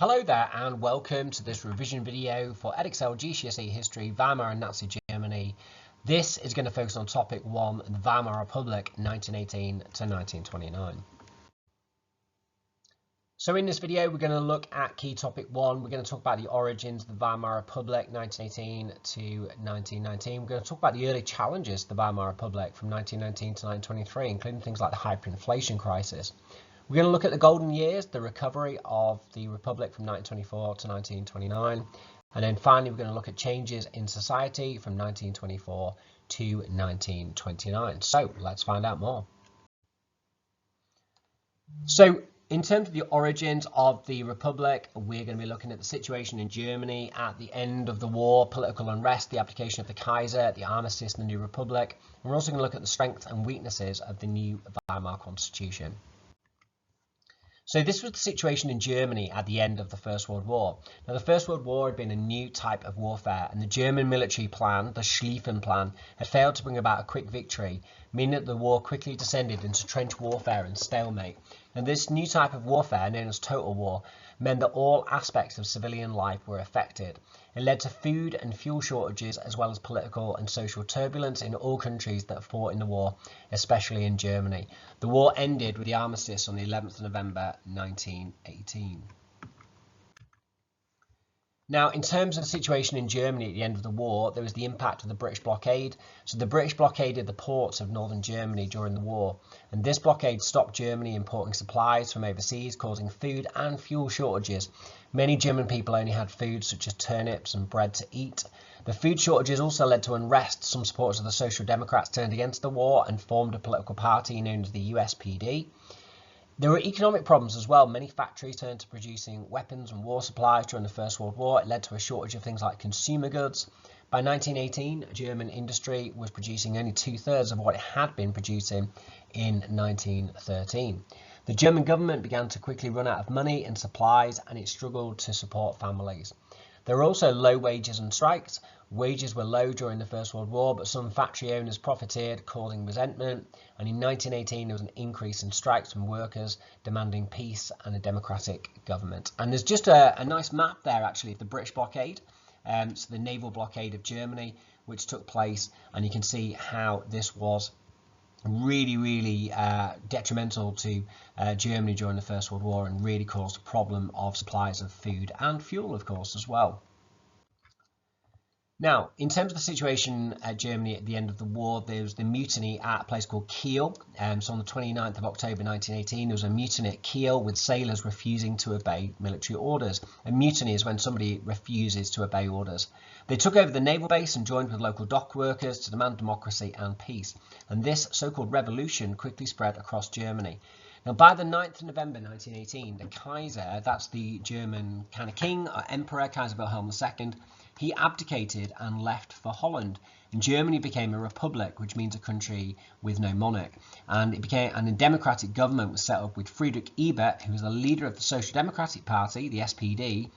Hello there and welcome to this revision video for Edexcel GCSE History, Weimar and Nazi Germany. This is going to focus on topic 1, the Weimar Republic 1918 to 1929. So in this video we're going to look at key topic 1. We're going to talk about the origins of the Weimar Republic 1918 to 1919. We're going to talk about the early challenges to the Weimar Republic from 1919 to 1923, including things like the hyperinflation crisis. We're going to look at the golden years, the recovery of the Republic from 1924 to 1929. And then finally, we're going to look at changes in society from 1924 to 1929. So let's find out more. So in terms of the origins of the Republic, we're going to be looking at the situation in Germany at the end of the war, political unrest, the application of the Kaiser, the armistice, and the new Republic. And we're also going to look at the strengths and weaknesses of the new Weimar Constitution. So this was the situation in Germany at the end of the First World War. Now, the First World War had been a new type of warfare, and the German military plan, the Schlieffen Plan, had failed to bring about a quick victory, meaning that the war quickly descended into trench warfare and stalemate. And this new type of warfare, known as total war, meant that all aspects of civilian life were affected. It led to food and fuel shortages, as well as political and social turbulence in all countries that fought in the war, especially in Germany. The war ended with the armistice on the 11th of November 1918. Now, in terms of the situation in Germany at the end of the war, there was the impact of the British blockade. So the British blockaded the ports of northern Germany during the war. And this blockade stopped Germany importing supplies from overseas, causing food and fuel shortages. Many German people only had food such as turnips and bread to eat. The food shortages also led to unrest. Some supporters of the Social Democrats turned against the war and formed a political party known as the USPD. There were economic problems as well. Many factories turned to producing weapons and war supplies during the First World War. It led to a shortage of things like consumer goods. By 1918, German industry was producing only 2/3 of what it had been producing in 1913. The German government began to quickly run out of money and supplies, and it struggled to support families. There were also low wages and strikes. Wages were low during the First World War, but some factory owners profited, causing resentment. And in 1918, there was an increase in strikes from workers demanding peace and a democratic government. And there's just a nice map there, actually, of the British blockade. So the naval blockade of Germany, which took place. And you can see how this was really detrimental to Germany during the First World War and really caused a problem of supplies of food and fuel, of course, as well. Now, in terms of the situation at Germany at the end of the war, there was the mutiny at a place called Kiel. So on the 29th of October 1918, there was a mutiny at Kiel with sailors refusing to obey military orders. A mutiny is when somebody refuses to obey orders. They took over the naval base and joined with local dock workers to demand democracy and peace. And this so-called revolution quickly spread across Germany. Now, by the 9th of November 1918, the Kaiser, that's the German kind of king or emperor, Kaiser Wilhelm II, he abdicated and left for Holland. And Germany became a republic, which means a country with no monarch. And a democratic government was set up with Friedrich Ebert, who was the leader of the Social Democratic Party, the SPD.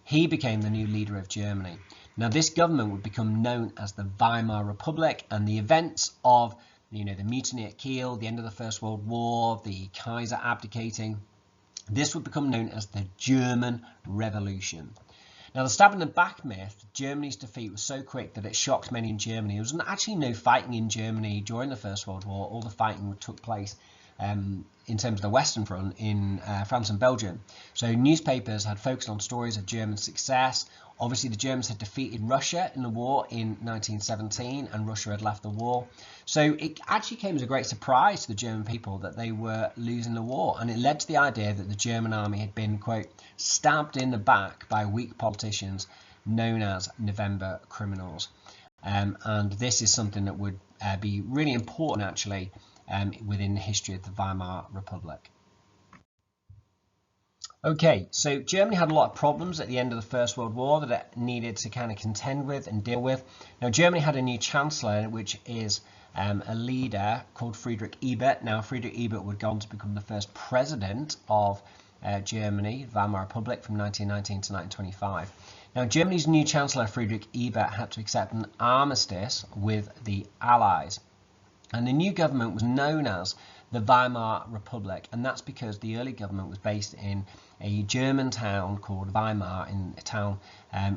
He became the new leader of Germany. Now, this government would become known as the Weimar Republic, and the events of the mutiny at Kiel, the end of the First World War, the Kaiser abdicating, this would become known as the German Revolution. Now, the stab in the back myth, Germany's defeat was so quick that it shocked many in Germany. There was actually no fighting in Germany during the First World War. All the fighting took place in terms of the Western Front in France and Belgium. So newspapers had focused on stories of German success. Obviously, the Germans had defeated Russia in the war in 1917, and Russia had left the war. So it actually came as a great surprise to the German people that they were losing the war. And it led to the idea that the German army had been, quote, stabbed in the back by weak politicians known as November criminals. And this is something that would be really important, actually, within the history of the Weimar Republic. Okay, so Germany had a lot of problems at the end of the First World War that it needed to kind of contend with and deal with. Now, Germany had a new chancellor, which is a leader called Friedrich Ebert. Now, Friedrich Ebert would go on to become the first president of Germany, Weimar Republic, from 1919 to 1925. Now, Germany's new chancellor, Friedrich Ebert, had to accept an armistice with the Allies. And the new government was known as the Weimar Republic, and that's because the early government was based in a German town called Weimar, in a town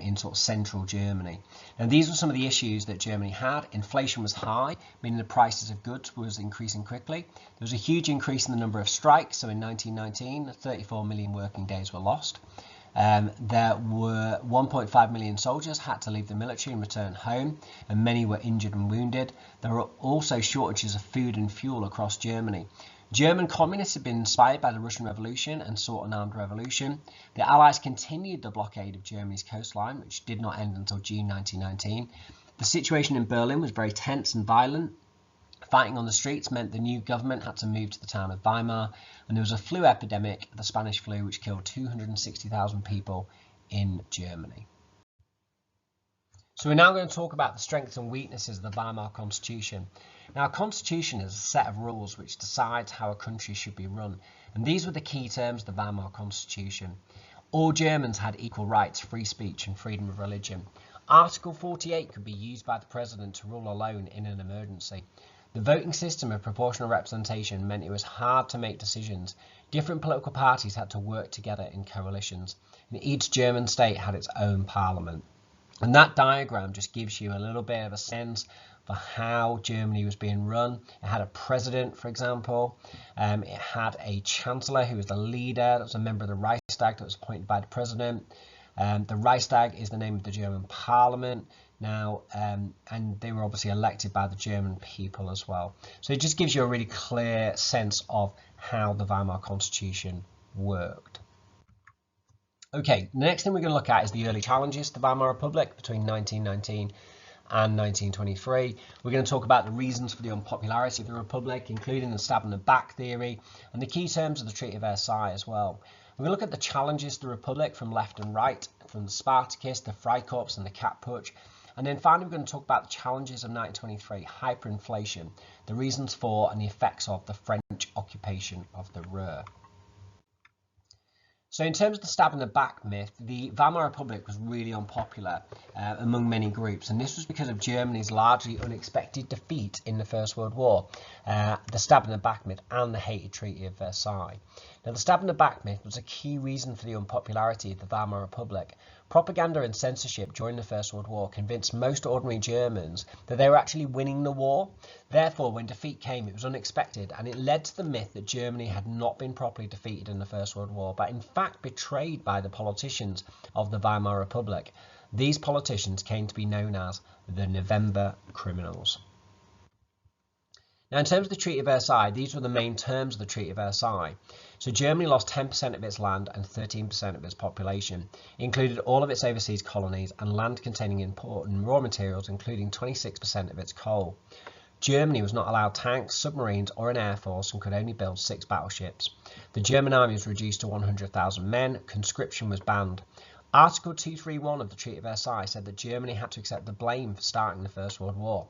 in sort of central Germany. And these were some of the issues that Germany had. Inflation was high, meaning the prices of goods was increasing quickly. There was a huge increase in the number of strikes. So in 1919, 34 million working days were lost. There were 1.5 million soldiers had to leave the military and return home, and many were injured and wounded. There were also shortages of food and fuel across Germany. German communists had been inspired by the Russian Revolution and sought an armed revolution. The Allies continued the blockade of Germany's coastline, which did not end until June 1919. The situation in Berlin was very tense and violent. Fighting on the streets meant the new government had to move to the town of Weimar, and there was a flu epidemic, the Spanish flu, which killed 260,000 people in Germany. So we're now going to talk about the strengths and weaknesses of the Weimar Constitution. Now, a constitution is a set of rules which decides how a country should be run, and these were the key terms of the Weimar Constitution. All Germans had equal rights, free speech and freedom of religion. Article 48 could be used by the president to rule alone in an emergency. The voting system of proportional representation meant it was hard to make decisions. Different political parties had to work together in coalitions, and each German state had its own parliament. And that diagram just gives you a little bit of a sense for how Germany was being run. It had a president, for example. It had a chancellor who was the leader, that was a member of the Reichstag that was appointed by the president. The Reichstag is the name of the German parliament now, and they were obviously elected by the German people as well. So it just gives you a really clear sense of how the Weimar Constitution worked. Okay, the next thing we're going to look at is the early challenges to the Weimar Republic between 1919 and 1923. We're going to talk about the reasons for the unpopularity of the Republic, including the stab in the back theory and the key terms of the Treaty of Versailles as well. We're going to look at the challenges to the Republic from left and right, from the Spartacus, the Freikorps and the Cat Putsch. And then finally, we're going to talk about the challenges of 1923, hyperinflation, the reasons for and the effects of the French occupation of the Ruhr. So in terms of the stab in the back myth, the Weimar Republic was really unpopular among many groups, and this was because of Germany's largely unexpected defeat in the First World War, the stab in the back myth and the hated Treaty of Versailles. Now, the stab in the back myth was a key reason for the unpopularity of the Weimar Republic. Propaganda and censorship during the First World War convinced most ordinary Germans that they were actually winning the war. Therefore, when defeat came, it was unexpected, and it led to the myth that Germany had not been properly defeated in the First World War, but in fact betrayed by the politicians of the Weimar Republic. These politicians came to be known as the November Criminals. Now, in terms of the Treaty of Versailles, these were the main terms of the Treaty of Versailles. So Germany lost 10% of its land and 13% of its population. It included all of its overseas colonies and land containing important raw materials, including 26% of its coal. Germany was not allowed tanks, submarines or an air force and could only build 6 battleships. The German army was reduced to 100,000 men. Conscription was banned. Article 231 of the Treaty of Versailles said that Germany had to accept the blame for starting the First World War.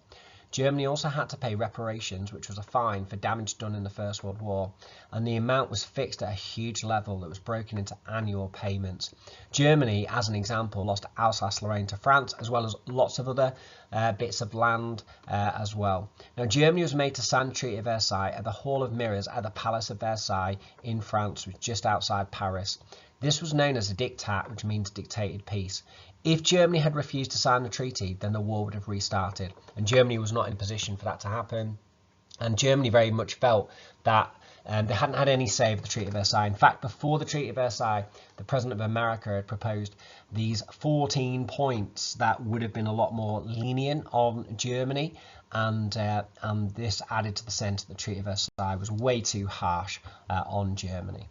Germany also had to pay reparations, which was a fine for damage done in the First World War, and the amount was fixed at a huge level that was broken into annual payments. Germany, as an example, lost Alsace-Lorraine to France, as well as lots of other bits of land as well. Now, Germany was made to sign the Treaty of Versailles at the Hall of Mirrors at the Palace of Versailles in France, which is just outside Paris. This was known as a diktat, which means dictated peace. If Germany had refused to sign the treaty, then the war would have restarted, and Germany was not in position for that to happen. And Germany very much felt that they hadn't had any say over the Treaty of Versailles. In fact, before the Treaty of Versailles, the President of America had proposed these 14 points that would have been a lot more lenient on Germany, and this added to the sense that the Treaty of Versailles was way too harsh on Germany.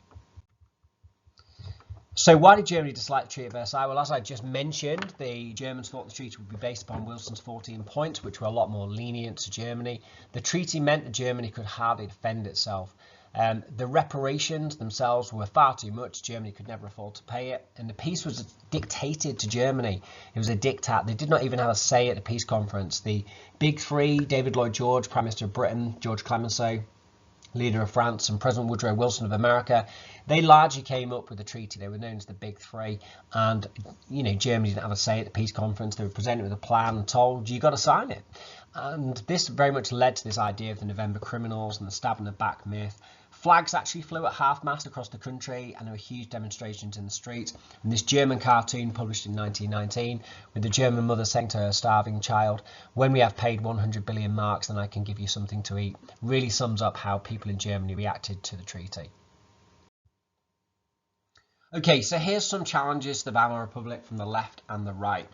So why did Germany dislike the Treaty of Versailles? Well, as I just mentioned, the Germans thought the treaty would be based upon Wilson's 14 points, which were a lot more lenient to Germany. The treaty meant that Germany could hardly defend itself. The reparations themselves were far too much. Germany could never afford to pay it. And the peace was dictated to Germany. It was a diktat. They did not even have a say at the peace conference. The big three, David Lloyd George, Prime Minister of Britain, George Clemenceau, leader of France, and President Woodrow Wilson of America, they largely came up with the treaty. They were known as the Big Three, and Germany didn't have a say at the peace conference. They were presented with a plan and told, you got to sign it. And this very much led to this idea of the November criminals and the stab in the back myth. Flags actually flew at half-mast across the country, and there were huge demonstrations in the streets. And this German cartoon published in 1919 with the German mother saying to her starving child, "When we have paid 100 billion marks, then I can give you something to eat," really sums up how people in Germany reacted to the treaty. Okay, so here's some challenges to the Weimar Republic from the left and the right.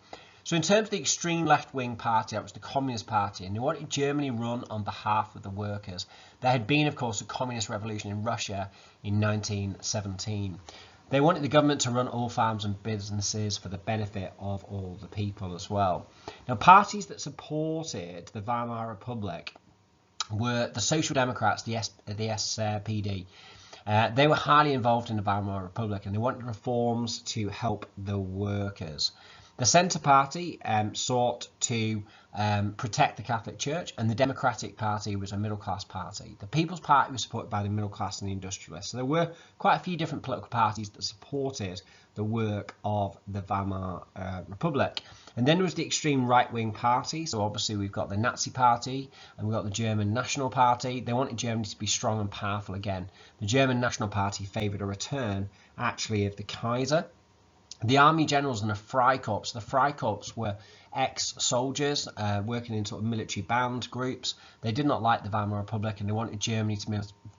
So in terms of the extreme left-wing party, that was the Communist Party, and they wanted Germany run on behalf of the workers. There had been, of course, a communist revolution in Russia in 1917. They wanted the government to run all farms and businesses for the benefit of all the people as well. Now, parties that supported the Weimar Republic were the Social Democrats, the SPD. They were highly involved in the Weimar Republic, and they wanted reforms to help the workers. The Centre Party sought to protect the Catholic Church, and the Democratic Party was a middle-class party. The People's Party was supported by the middle class and the industrialists. So there were quite a few different political parties that supported the work of the Weimar Republic. And then there was the extreme right-wing party. So obviously we've got the Nazi Party and we've got the German National Party. They wanted Germany to be strong and powerful again. The German National Party favoured a return, actually, of the Kaiser. The army generals and the Freikorps. The Freikorps were ex-soldiers working in sort of military band groups. They did not like the Weimar Republic, and they wanted Germany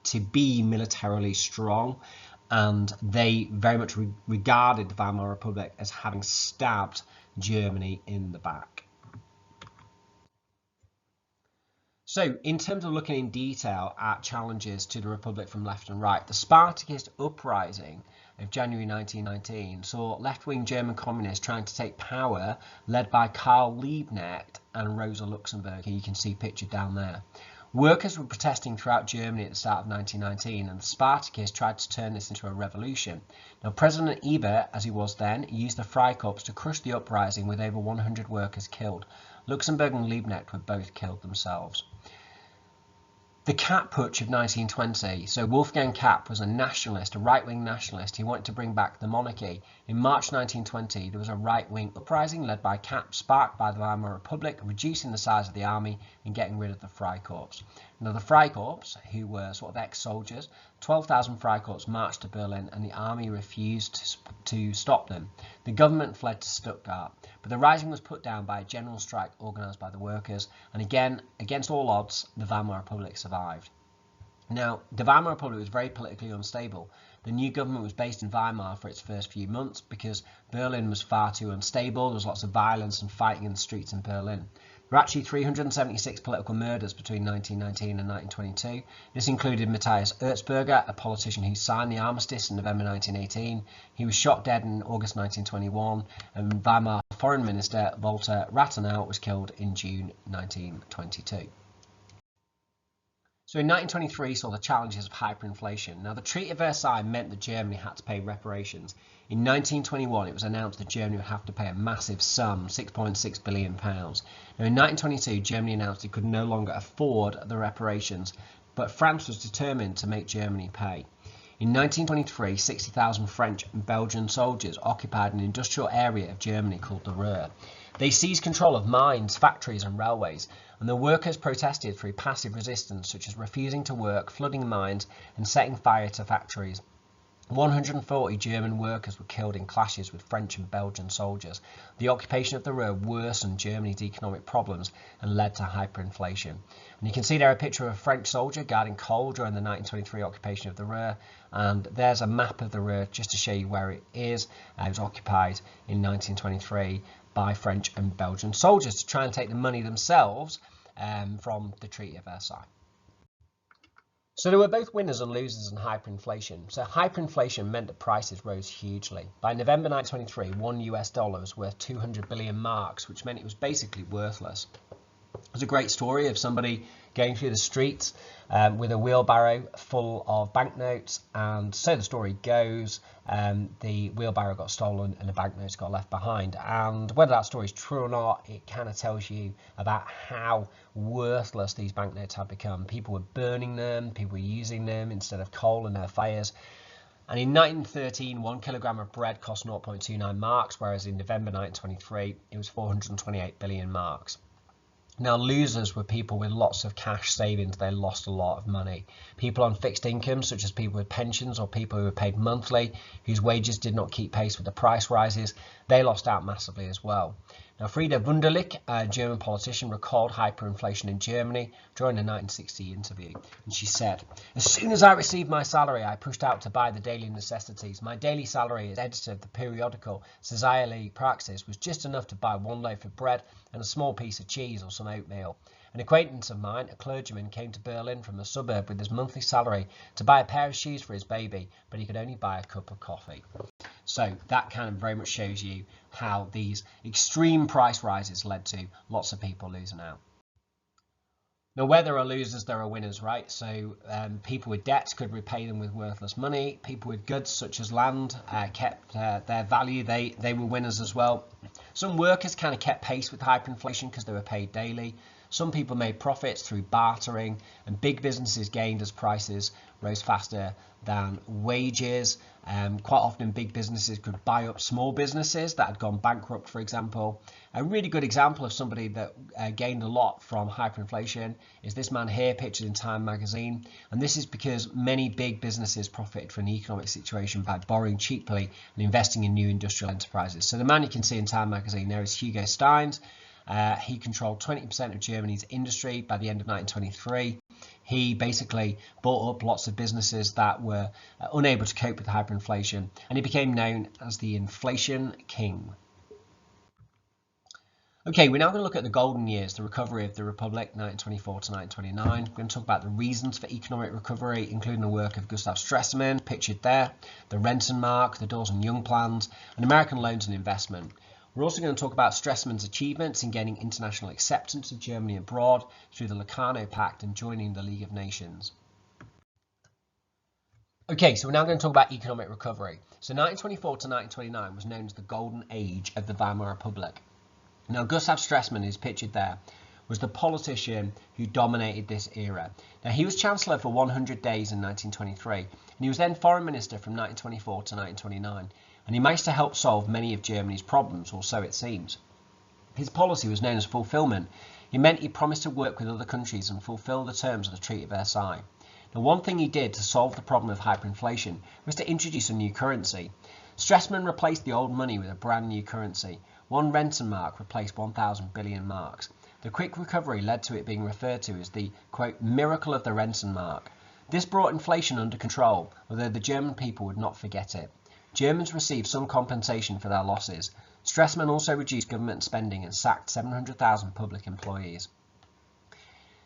to be militarily strong. And they very much regarded the Weimar Republic as having stabbed Germany in the back. So, in terms of looking in detail at challenges to the Republic from left and right, the Spartacist uprising of January 1919 saw left-wing German communists trying to take power, led by Karl Liebknecht and Rosa Luxemburg, who you can see pictured down there. Workers were protesting throughout Germany at the start of 1919, and the Spartakists tried to turn this into a revolution. Now, President Ebert, as he was then, used the Freikorps to crush the uprising with over 100 workers killed. Luxemburg and Liebknecht were both killed themselves. The Kapp Putsch of 1920. So Wolfgang Kapp was a nationalist, a right-wing nationalist. He wanted to bring back the monarchy. In March 1920, there was a right-wing uprising led by Kapp, sparked by the Weimar Republic, reducing the size of the army and getting rid of the Freikorps. Now, the Freikorps, who were sort of ex-soldiers, 12,000 Freikorps marched to Berlin, and the army refused to stop them. The government fled to Stuttgart, but the rising was put down by a general strike organised by the workers, and again, against all odds, the Weimar Republic survived. Now, the Weimar Republic was very politically unstable. The new government was based in Weimar for its first few months because Berlin was far too unstable. There was lots of violence and fighting in the streets in Berlin. There were actually 376 political murders between 1919 and 1922. This included Matthias Erzberger, a politician who signed the armistice in November 1918. He was shot dead in August 1921, and Weimar Foreign Minister Walter Rathenau was killed in June 1922. So in 1923 saw the challenges of hyperinflation. Now, the Treaty of Versailles meant that Germany had to pay reparations. In 1921 it was announced that Germany would have to pay a massive sum, £6.6 billion. Now in 1922 Germany announced it could no longer afford the reparations, but France was determined to make Germany pay. In 1923, 60,000 French and Belgian soldiers occupied an industrial area of Germany called the Ruhr. They seized control of mines, factories and railways, and the workers protested through passive resistance, such as refusing to work, flooding mines and setting fire to factories. 140 German workers were killed in clashes with French and Belgian soldiers. The occupation of the Ruhr worsened Germany's economic problems and led to hyperinflation. And you can see there a picture of a French soldier guarding coal during the 1923 occupation of the Ruhr. And there's a map of the Ruhr just to show you where it is. It was occupied in 1923 by French and Belgian soldiers to try and take the money themselves from the Treaty of Versailles. So there were both winners and losers in hyperinflation. So hyperinflation meant that prices rose hugely. By November 1923, $1 was worth 200 billion marks, which meant it was basically worthless. There's a great story of somebody going through the streets with a wheelbarrow full of banknotes, and so the story goes, the wheelbarrow got stolen and the banknotes got left behind. And whether that story is true or not, it kind of tells you about how worthless these banknotes have become. People were burning them, people were using them instead of coal in their fires. And in 1913, 1 kilogram of bread cost 0.29 marks, whereas in November 1923, it was 428 billion marks. Now, losers were people with lots of cash savings. They lost a lot of money. People on fixed incomes, such as people with pensions or people who were paid monthly, whose wages did not keep pace with the price rises, they lost out massively as well. Now, Frieda Wunderlich, a German politician, recalled hyperinflation in Germany during a 1960 interview. And she said, "As soon as I received my salary, I pushed out to buy the daily necessities. My daily salary as editor of the periodical Sociale Praxis was just enough to buy one loaf of bread and a small piece of cheese or some oatmeal. An acquaintance of mine, a clergyman, came to Berlin from the suburb with his monthly salary to buy a pair of shoes for his baby, but he could only buy a cup of coffee." So that kind of very much shows you how these extreme price rises led to lots of people losing out. Now, where there are losers, there are winners, right? So people with debts could repay them with worthless money. People with goods, such as land, kept their value. They were winners as well. Some workers kind of kept pace with hyperinflation because they were paid daily. Some people made profits through bartering, and big businesses gained as prices rose faster than wages. Quite often big businesses could buy up small businesses that had gone bankrupt, for example. A really good example of somebody that gained a lot from hyperinflation is this man here, pictured in Time magazine. And this is because many big businesses profited from the economic situation by borrowing cheaply and investing in new industrial enterprises. So the man you can see in Time magazine there is Hugo Steins. He controlled 20% of Germany's industry by the end of 1923. He basically bought up lots of businesses that were unable to cope with hyperinflation, and he became known as the inflation king. Okay, we're now going to look at the golden years, the recovery of the Republic, 1924 to 1929. We're going to talk about the reasons for economic recovery, including the work of Gustav Stresemann, pictured there, the Rentenmark, the Dawson Young plans, and American loans and investment. We're also going to talk about Stresemann's achievements in gaining international acceptance of Germany abroad through the Locarno Pact and joining the League of Nations. Okay, so we're now going to talk about economic recovery. So 1924 to 1929 was known as the golden age of the Weimar Republic. Now, Gustav Stresemann, who's pictured there, was the politician who dominated this era. Now, he was Chancellor for 100 days in 1923, and he was then Foreign Minister from 1924 to 1929. And he managed to help solve many of Germany's problems, or so it seems. His policy was known as fulfillment. It meant he promised to work with other countries and fulfill the terms of the Treaty of Versailles. Now, one thing he did to solve the problem of hyperinflation was to introduce a new currency. Stresemann replaced the old money with a brand new currency. One Rentenmark replaced 1,000 billion marks. The quick recovery led to it being referred to as the, quote, miracle of the Rentenmark. This brought inflation under control, although the German people would not forget it. Germans received some compensation for their losses. Stresemann also reduced government spending and sacked 700,000 public employees.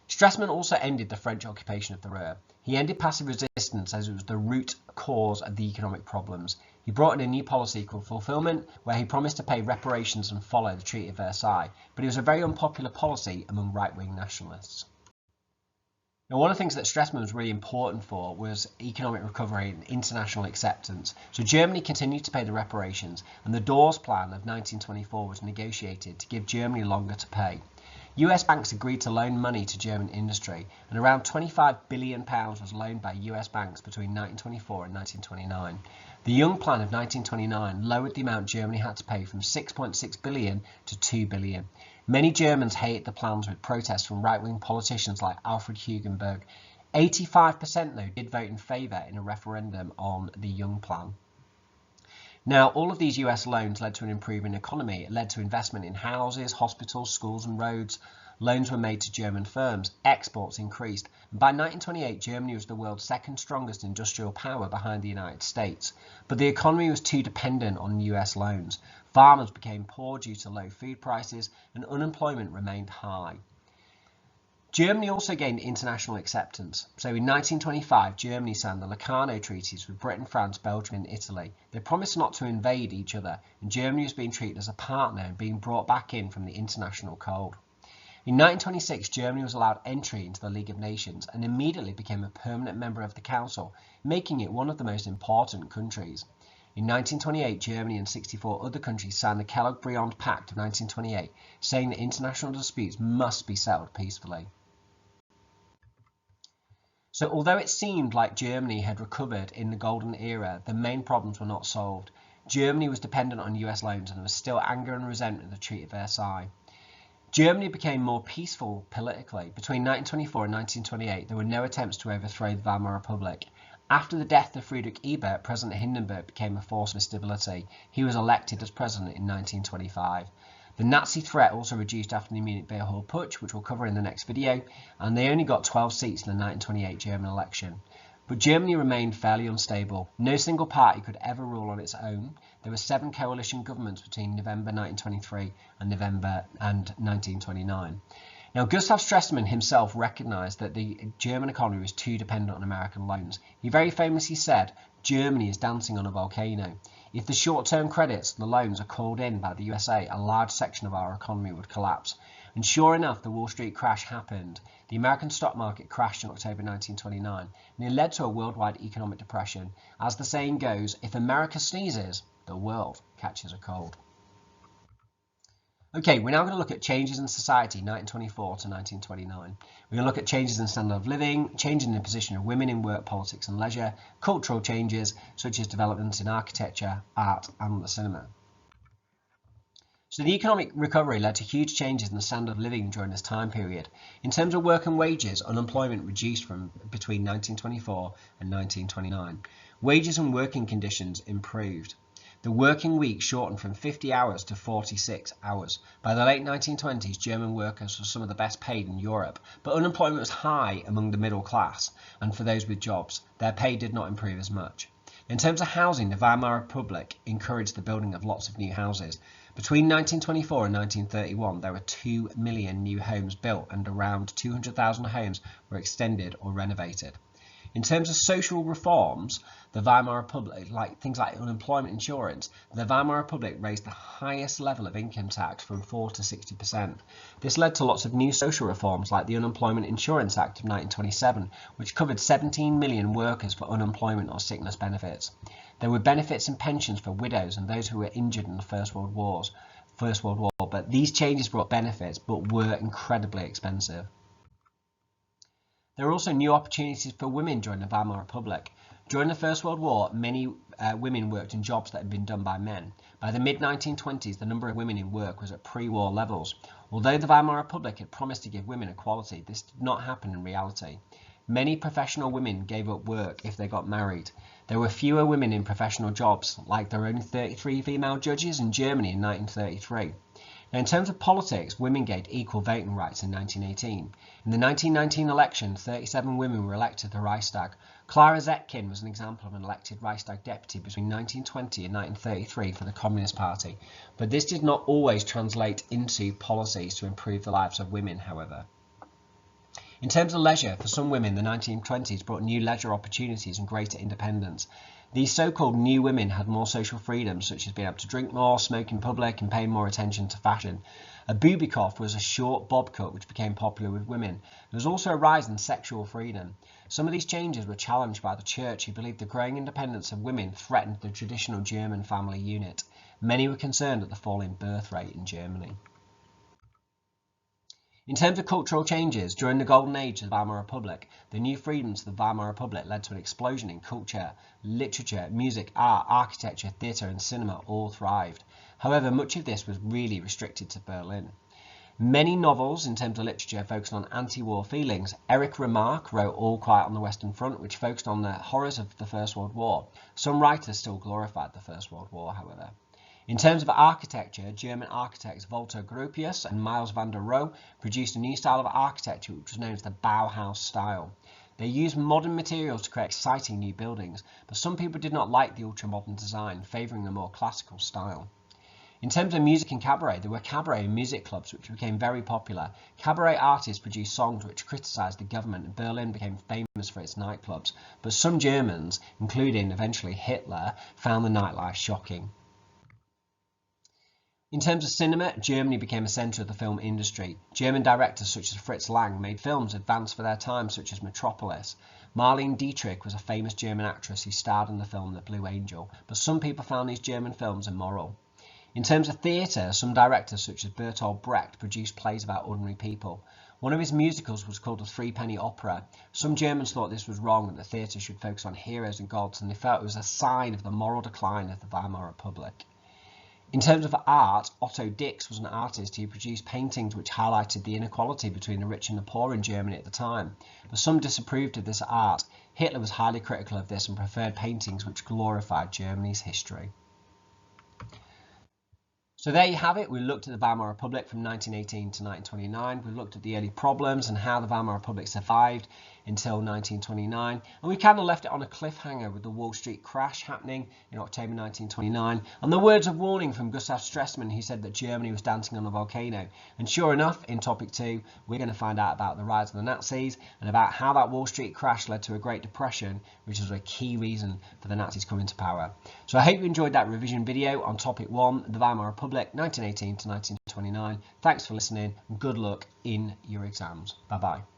Stresemann also ended the French occupation of the Ruhr. He ended passive resistance as it was the root cause of the economic problems. He brought in a new policy called fulfillment, where he promised to pay reparations and follow the Treaty of Versailles, but it was a very unpopular policy among right-wing nationalists. Now, one of the things that Stresemann was really important for was economic recovery and international acceptance. So Germany continued to pay the reparations, and the Dawes Plan of 1924 was negotiated to give Germany longer to pay. US banks agreed to loan money to German industry, and around £25 billion was loaned by US banks between 1924 and 1929. The Young Plan of 1929 lowered the amount Germany had to pay from 6.6 billion to 2 billion. Many Germans hated the plans, with protests from right-wing politicians like Alfred Hugenberg. 85% though did vote in favour in a referendum on the Young Plan. Now, all of these US loans led to an improving economy. It led to investment in houses, hospitals, schools and roads. Loans were made to German firms. Exports increased. And by 1928, Germany was the world's second strongest industrial power behind the United States. But the economy was too dependent on US loans. Farmers became poor due to low food prices, and unemployment remained high. Germany also gained international acceptance. So in 1925, Germany signed the Locarno treaties with Britain, France, Belgium and Italy. They promised not to invade each other, and Germany was being treated as a partner and being brought back in from the international cold. In 1926, Germany was allowed entry into the League of Nations and immediately became a permanent member of the Council, making it one of the most important countries. In 1928, Germany and 64 other countries signed the Kellogg-Briand Pact of 1928, saying that international disputes must be settled peacefully. So although it seemed like Germany had recovered in the golden era, the main problems were not solved. Germany was dependent on US loans, and there was still anger and resentment at the Treaty of Versailles. Germany became more peaceful politically. Between 1924 and 1928, there were no attempts to overthrow the Weimar Republic. After the death of Friedrich Ebert, President Hindenburg became a force for stability. He was elected as president in 1925. The Nazi threat also reduced after the Munich Beer Hall Putsch, which we'll cover in the next video, and they only got 12 seats in the 1928 German election. But Germany remained fairly unstable. No single party could ever rule on its own. There were 7 coalition governments between November 1923 and November 1929. Now, Gustav Stresemann himself recognised that the German economy was too dependent on American loans. He very famously said, "Germany is dancing on a volcano. If the short-term credits and the loans are called in by the USA, a large section of our economy would collapse." And sure enough, the Wall Street crash happened. The American stock market crashed in October 1929, and it led to a worldwide economic depression. As the saying goes, if America sneezes, the world catches a cold. Okay, we're now going to look at changes in society 1924 to 1929. We're going to look at changes in standard of living, changing the position of women in work, politics and leisure, cultural changes such as developments in architecture, art and the cinema. So the economic recovery led to huge changes in the standard of living during this time period. In terms of work and wages, unemployment reduced from between 1924 and 1929. Wages and working conditions improved. The working week shortened from 50 hours to 46 hours. By the late 1920s, German workers were some of the best paid in Europe, but unemployment was high among the middle class, and for those with jobs, their pay did not improve as much. In terms of housing, the Weimar Republic encouraged the building of lots of new houses. Between 1924 and 1931, there were 2 million new homes built and around 200,000 homes were extended or renovated. In terms of social reforms, the Weimar Republic, things like unemployment insurance, the Weimar Republic raised the highest level of income tax from 4 to 60%. This led to lots of new social reforms like the Unemployment Insurance Act of 1927, which covered 17 million workers for unemployment or sickness benefits. There were benefits and pensions for widows and those who were injured in the First World War, but these changes brought benefits but were incredibly expensive. There were also new opportunities for women during the Weimar Republic. During the First World War, many women worked in jobs that had been done by men. By the mid-1920s, the number of women in work was at pre-war levels. Although the Weimar Republic had promised to give women equality, this did not happen in reality. Many professional women gave up work if they got married. There were fewer women in professional jobs, like there were only 33 female judges in Germany in 1933. Now, in terms of politics, women gained equal voting rights in 1918. In the 1919 election, 37 women were elected to the Reichstag. Clara Zetkin was an example of an elected Reichstag deputy between 1920 and 1933 for the Communist Party, but this did not always translate into policies to improve the lives of women, however. In terms of leisure, for some women, the 1920s brought new leisure opportunities and greater independence. These so-called new women had more social freedoms, such as being able to drink more, smoke in public, and pay more attention to fashion. A bubikoff was a short bob cut which became popular with women. There was also a rise in sexual freedom. Some of these changes were challenged by the church, who believed the growing independence of women threatened the traditional German family unit. Many were concerned at the fall in birth rate in Germany. In terms of cultural changes, during the golden age of the Weimar Republic, the new freedoms of the Weimar Republic led to an explosion in culture, literature, music, art, architecture, theatre and cinema all thrived. However, much of this was really restricted to Berlin. Many novels in terms of literature focused on anti-war feelings. Erich Remarque wrote All Quiet on the Western Front, which focused on the horrors of the First World War. Some writers still glorified the First World War, however. In terms of architecture, German architects Walter Gropius and Miles van der Rohe produced a new style of architecture which was known as the Bauhaus style. They used modern materials to create exciting new buildings, but some people did not like the ultra-modern design, favouring a more classical style. In terms of music and cabaret, there were cabaret and music clubs which became very popular. Cabaret artists produced songs which criticised the government, and Berlin became famous for its nightclubs. But some Germans, including eventually Hitler, found the nightlife shocking. In terms of cinema, Germany became a centre of the film industry. German directors such as Fritz Lang made films advanced for their time, such as Metropolis. Marlene Dietrich was a famous German actress who starred in the film The Blue Angel, but some people found these German films immoral. In terms of theatre, some directors such as Bertolt Brecht produced plays about ordinary people. One of his musicals was called the Threepenny Opera. Some Germans thought this was wrong and that theatre should focus on heroes and gods, and they felt it was a sign of the moral decline of the Weimar Republic. In terms of art, Otto Dix was an artist who produced paintings which highlighted the inequality between the rich and the poor in Germany at the time. But some disapproved of this art. Hitler was highly critical of this and preferred paintings which glorified Germany's history. So there you have it. We looked at the Weimar Republic from 1918 to 1929. We looked at the early problems and how the Weimar Republic survived until 1929. And we kind of left it on a cliffhanger with the Wall Street crash happening in October 1929. And the words of warning from Gustav Stresemann, who said that Germany was dancing on a volcano. And sure enough, in topic 2, we're going to find out about the rise of the Nazis and about how that Wall Street crash led to a Great Depression, which was a key reason for the Nazis coming to power. So I hope you enjoyed that revision video on topic 1, the Weimar Republic, 1918 to 1929. Thanks for listening and good luck in your exams. Bye bye.